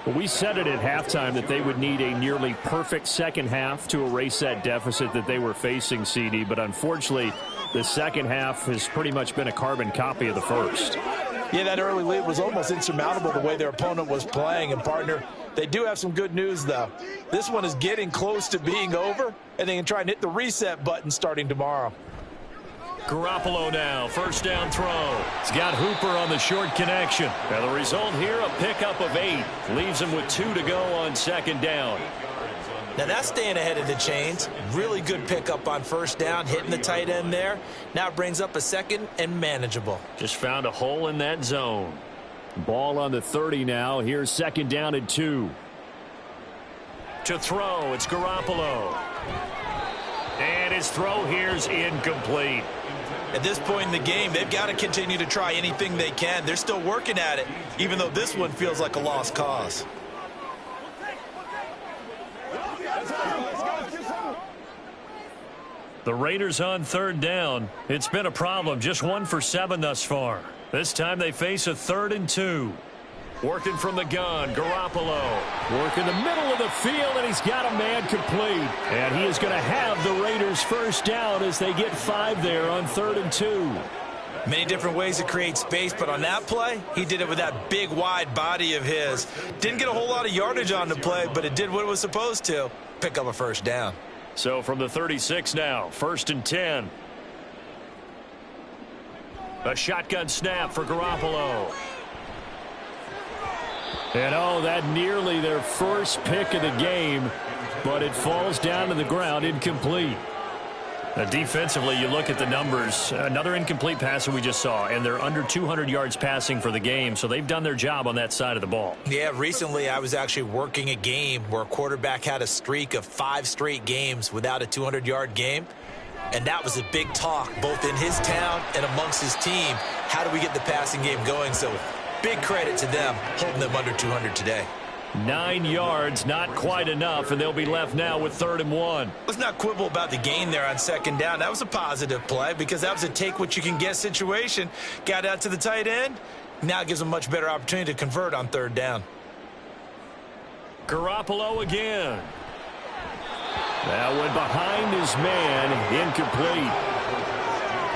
Well, we said it at halftime that they would need a nearly perfect second half to erase that deficit that they were facing, CD. But unfortunately, the second half has pretty much been a carbon copy of the first. Yeah, that early lead was almost insurmountable the way their opponent was playing. And, partner, they do have some good news, though. This one is getting close to being over, and they can try and hit the reset button starting tomorrow. Garoppolo now, first down throw. He's got Hooper on the short connection. Now the result here, a pickup of 8. Leaves him with 2 to go on second down. Now that's staying ahead of the chains. Really good pickup on first down, hitting the tight end there. Now it brings up a second and manageable. Just found a hole in that zone. Ball on the 30 now. Here's second down and 2. To throw, it's Garoppolo. And his throw here's incomplete. At this point in the game, they've got to continue to try anything they can. They're still working at it, even though this one feels like a lost cause. The Raiders on third down. It's been a problem. Just 1 for 7 thus far. This time they face a 3rd and 2. Working from the gun, Garoppolo. Working the middle of the field, and he's got a man complete. And he is going to have the Raiders first down as they get 5 there on 3rd and 2. Many different ways to create space, but on that play, he did it with that big, wide body of his. Didn't get a whole lot of yardage on the play, but it did what it was supposed to. Pick up a first down. So from the 36 now, 1st and 10. A shotgun snap for Garoppolo. And oh, that nearly their first pick of the game, but it falls down to the ground incomplete. Now, defensively, you look at the numbers. Another incomplete pass that we just saw, and they're under 200 yards passing for the game, so they've done their job on that side of the ball. Yeah, recently I was actually working a game where a quarterback had a streak of 5 straight games without a 200-yard game, and that was a big talk both in his town and amongst his team. How do we get the passing game going? So big credit to them, holding them under 200 today. 9 yards, not quite enough, and they'll be left now with 3rd and 1. Let's not quibble about the gain there on second down. That was a positive play because that was a take-what-you-can-get situation. Got out to the tight end. Now gives them a much better opportunity to convert on 3rd down. Garoppolo again. That went behind his man, incomplete.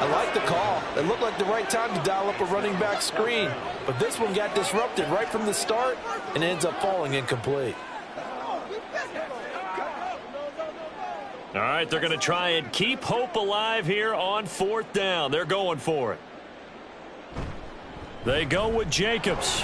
I like the call. It looked like the right time to dial up a running back screen. But this one got disrupted right from the start and ends up falling incomplete. All right, they're going to try and keep hope alive here on 4th down. They're going for it. They go with Jacobs.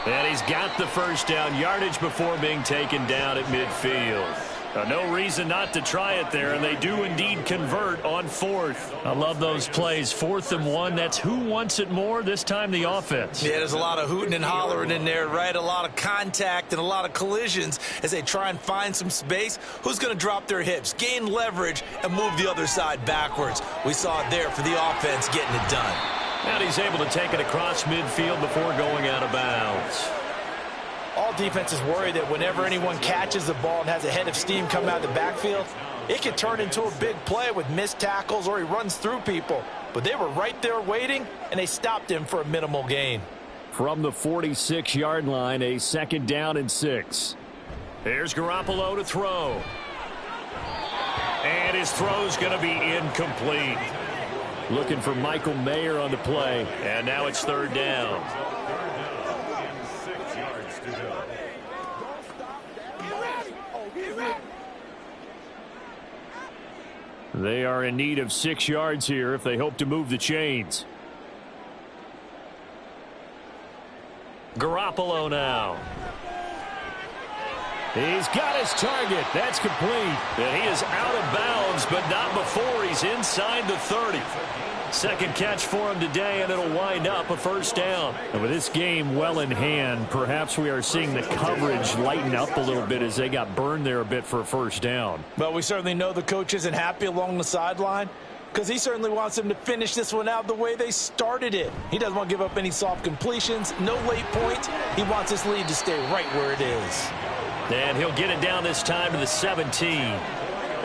And he's got the first down, yardage before being taken down at midfield. No reason not to try it there, and they do indeed convert on 4th. I love those plays. 4th and 1, that's who wants it more, this time the offense. Yeah, there's a lot of hooting and hollering in there, right? A lot of contact and a lot of collisions as they try and find some space. Who's going to drop their hips, gain leverage, and move the other side backwards? We saw it there for the offense getting it done. And he's able to take it across midfield before going out of bounds. All defenses worry that whenever anyone catches the ball and has a head of steam come out of the backfield, it can turn into a big play with missed tackles or he runs through people. But they were right there waiting, and they stopped him for a minimal gain. From the 46-yard line, a 2nd down and 6. Here's Garoppolo to throw. And his throw's going to be incomplete. Looking for Michael Mayer on the play. And now it's 3rd down. They are in need of 6 yards here if they hope to move the chains. Garoppolo now. He's got his target. That's complete. And he is out of bounds, but not before he's inside the 30. Second catch for him today, and it'll wind up a 1st down. And with this game well in hand, perhaps we are seeing the coverage lighten up a little bit as they got burned there a bit for a 1st down. Well, we certainly know the coach isn't happy along the sideline because he certainly wants them to finish this one out the way they started it. He doesn't want to give up any soft completions, no late points. He wants this lead to stay right where it is. And he'll get it down this time to the 17.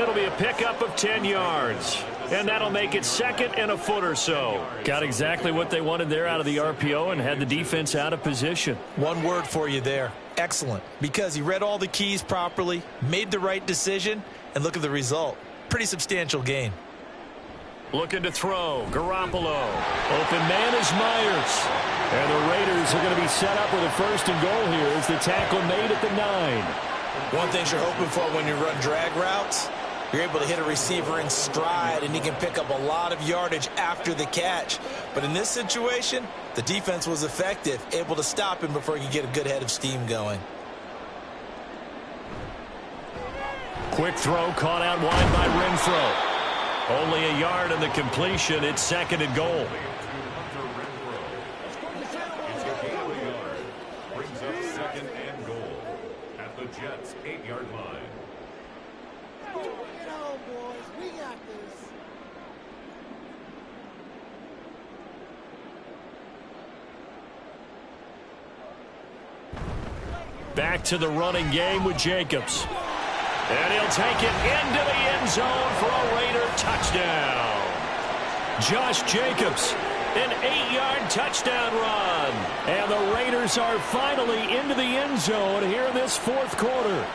It'll be a pickup of 10 yards. And that'll make it 2nd and a foot or so. Got exactly what they wanted there out of the RPO and had the defense out of position. One word for you there. Excellent. Because he read all the keys properly, made the right decision, and look at the result. Pretty substantial gain. Looking to throw. Garoppolo. Open man is Myers. And the Raiders are going to be set up with a 1st and goal here as the tackle made at the 9. One thing you're hoping for when you run drag routes, you're able to hit a receiver in stride, and he can pick up a lot of yardage after the catch. But in this situation, the defense was effective, able to stop him before he could get a good head of steam going. Quick throw caught out wide by Renfro. Only a yard in the completion. It's 2nd and goal. Brings up 2nd and goal at the Jets' 8-yard line. Back to the running game with Jacobs. And he'll take it into the end zone for a Raider touchdown. Josh Jacobs, an 8-yard touchdown run. And the Raiders are finally into the end zone here in this 4th quarter.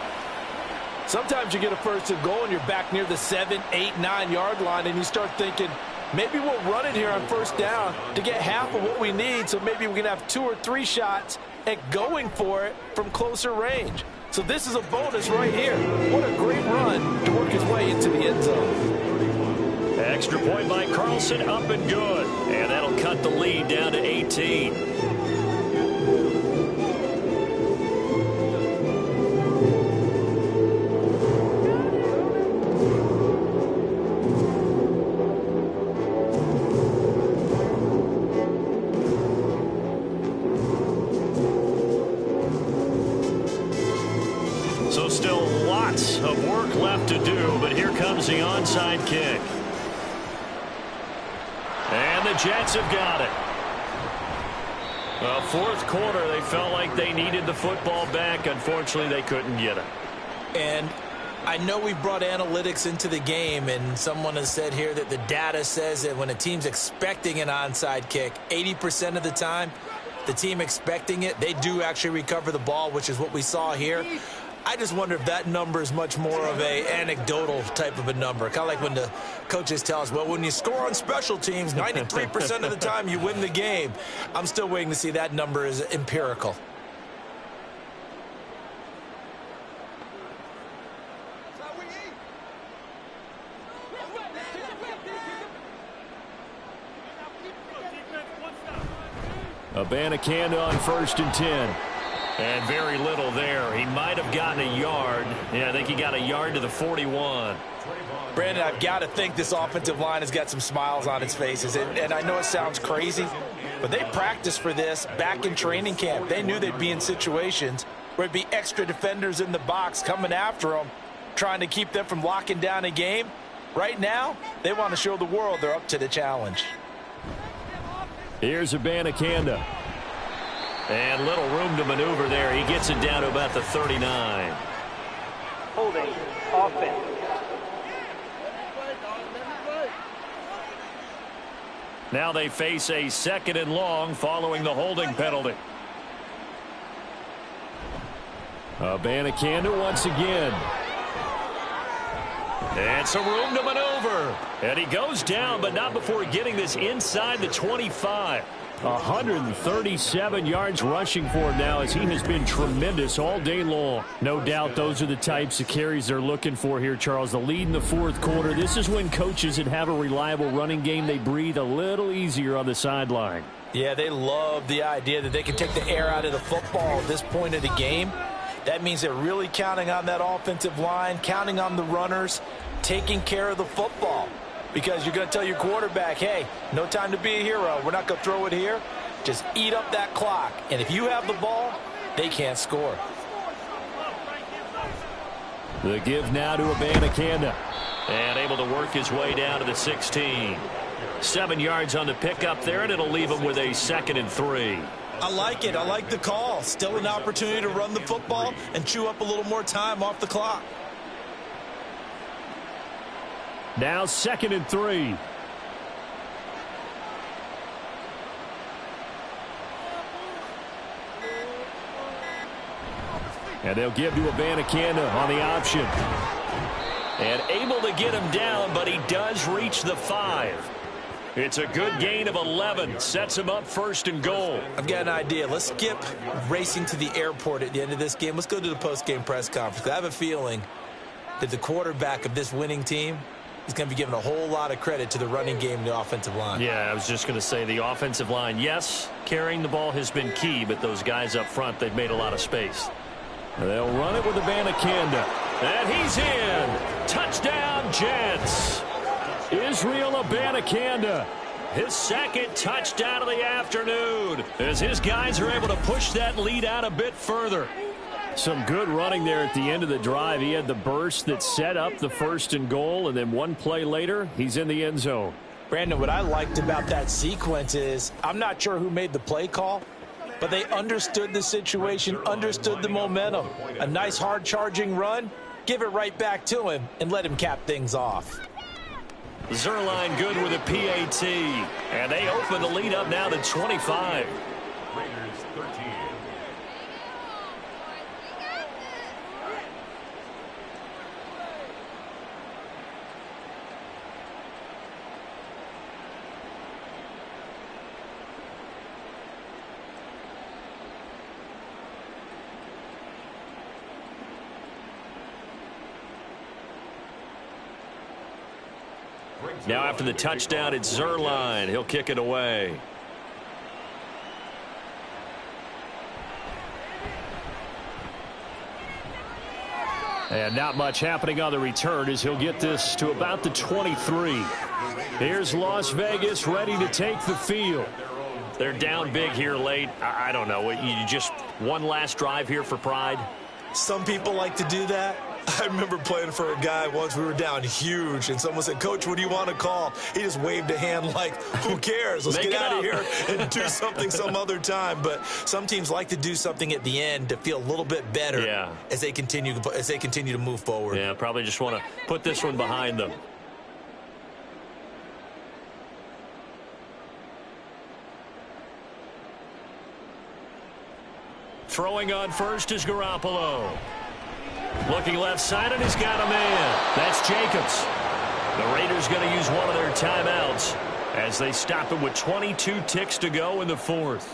Sometimes you get a 1st and goal and you're back near the 7, 8, 9-yard line, and you start thinking, maybe we'll run it here on 1st down to get half of what we need, so maybe we can have 2 or 3 shots at going for it from closer range. So this is a bonus right here. What a great run to work his way into the end zone. Extra point by Carlson, up and good. And that'll cut the lead down to 18. So still lots of work left to do, but here comes the onside kick. And the Jets have got it. Well, 4th quarter, they felt like they needed the football back. Unfortunately, they couldn't get it. And I know we brought analytics into the game, and someone has said here that the data says that when a team's expecting an onside kick, 80% of the time, the team expecting it, they do actually recover the ball, which is what we saw here. I just wonder if that number is much more of a anecdotal type of a number. Kind of like when the coaches tell us, well, when you score on special teams, 93% of the time you win the game. I'm still waiting to see that number is empirical. Abanikanda on 1st and 10. And very little there. He might have gotten a yard. Yeah, I think he got a yard to the 41. Brandon, I've got to think this offensive line has got some smiles on its faces. And I know it sounds crazy, but they practiced for this back in training camp. They knew they'd be in situations where it'd be extra defenders in the box coming after them, trying to keep them from locking down a game. Right now, they want to show the world they're up to the challenge. Here's Wk10. And little room to maneuver there. He gets it down to about the 39. Holding offense. Now they face a 2nd and long following the holding penalty. Wk10 once again. And some room to maneuver. And he goes down, but not before getting this inside the 25. 137 yards rushing for him now, as he has been tremendous all day long. No doubt those are the types of carries they're looking for here, Charles. The lead in the 4th quarter. This is when coaches that have a reliable running game, they breathe a little easier on the sideline. Yeah, they love the idea that they can take the air out of the football at this point of the game. That means they're really counting on that offensive line, counting on the runners, taking care of the football. Because you're going to tell your quarterback, hey, no time to be a hero. We're not going to throw it here. Just eat up that clock. And if you have the ball, they can't score. The give now to Wk10. And able to work his way down to the 16. 7 yards on the pickup there, and it'll leave him with a 2nd and 3. I like it. I like the call. Still an opportunity to run the football and chew up a little more time off the clock. Now 2nd and 3. And they'll give to Wk10 on the option. And able to get him down, but he does reach the 5. It's a good gain of 11. Sets him up 1st and goal. I've got an idea. Let's skip racing to the airport at the end of this game. Let's go to the post-game press conference. I have a feeling that the quarterback of this winning team is going to be given a whole lot of credit to the running game and the offensive line. Yeah, I was just going to say the offensive line, yes, carrying the ball has been key, but those guys up front, they've made a lot of space. They'll run it with Wk10. And he's in. Touchdown, Jets. Israel Wk10. His 2nd touchdown of the afternoon, as his guys are able to push that lead out a bit further. Some good running there at the end of the drive. He had the burst that set up the 1st and goal, and then one play later, he's in the end zone. Brandon, what I liked about that sequence is I'm not sure who made the play call, but they understood the situation, understood the momentum. A nice hard-charging run, give it right back to him, and let him cap things off. Zerline good with a PAT, and they open the lead up now to 25. Raiders 13. Now after the touchdown, it's Zerline. He'll kick it away. And not much happening on the return as he'll get this to about the 23. Here's Las Vegas ready to take the field. They're down big here late. I don't know. You just one last drive here for pride? Some people like to do that. I remember playing for a guy once. We were down huge, and someone said, "Coach, what do you want to call?" He just waved a hand like, who cares? Let's get out of here and do something some other time. But some teams like to do something at the end to feel a little bit better as they continue to move forward. Yeah, probably just want to put this one behind them. Throwing on first is Garoppolo. Looking left side, and he's got a man. That's Jacobs. The Raiders going to use one of their timeouts as they stop him with 22 ticks to go in the 4th.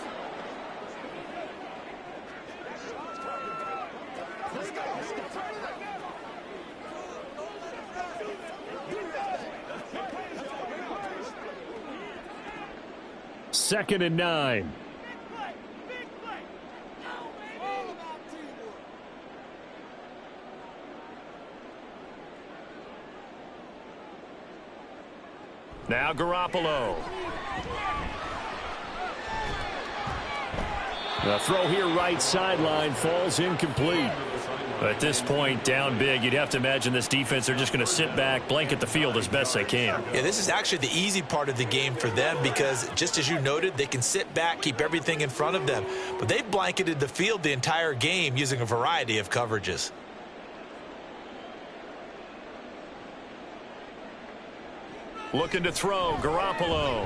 Second and 9. Now Garoppolo. The throw here right sideline falls incomplete. At this point, down big, you'd have to imagine this defense, they're just going to sit back, blanket the field as best they can. Yeah, this is actually the easy part of the game for them because, just as you noted, they can sit back, keep everything in front of them. But they've blanketed the field the entire game using a variety of coverages. Looking to throw, Garoppolo.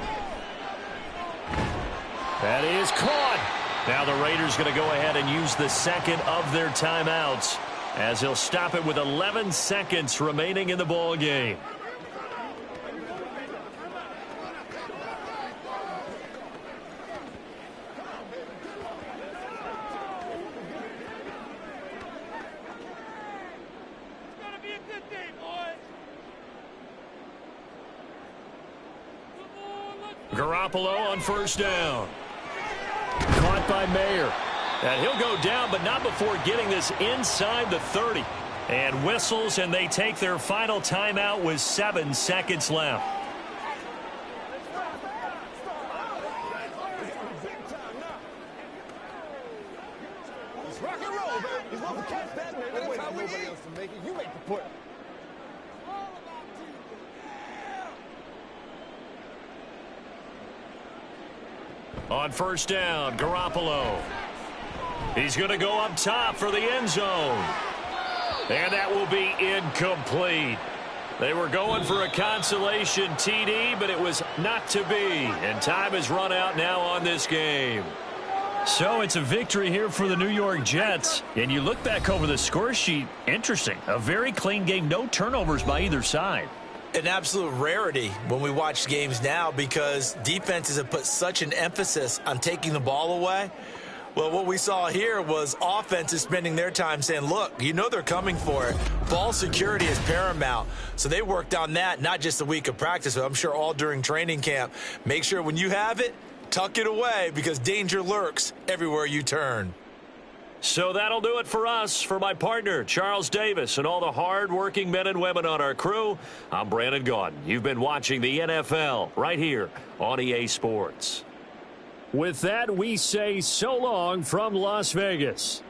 That is caught. Now the Raiders going to go ahead and use the second of their timeouts as he'll stop it with 11 seconds remaining in the ball game. Garoppolo on first down. Caught by Mayer. And he'll go down, but not before getting this inside the 30. And whistles, and they take their final timeout with 7 seconds left. Rock and roll, baby. He's going to catch that, baby. That's how we eat. You make the put. On first down, Garoppolo. He's going to go up top for the end zone. And that will be incomplete. They were going for a consolation TD, but it was not to be. And time has run out now on this game. So it's a victory here for the New York Jets. And you look back over the score sheet, interesting. A very clean game, no turnovers by either side. An absolute rarity when we watch games now because defenses have put such an emphasis on taking the ball away. Well, what we saw here was offenses spending their time saying, look, you know they're coming for it. Ball security is paramount. So they worked on that, not just a week of practice, but I'm sure all during training camp. Make sure when you have it, tuck it away because danger lurks everywhere you turn. So that'll do it for us. For my partner, Charles Davis, and all the hard-working men and women on our crew, I'm Brandon Gaudin. You've been watching the NFL right here on EA Sports. With that, we say so long from Las Vegas.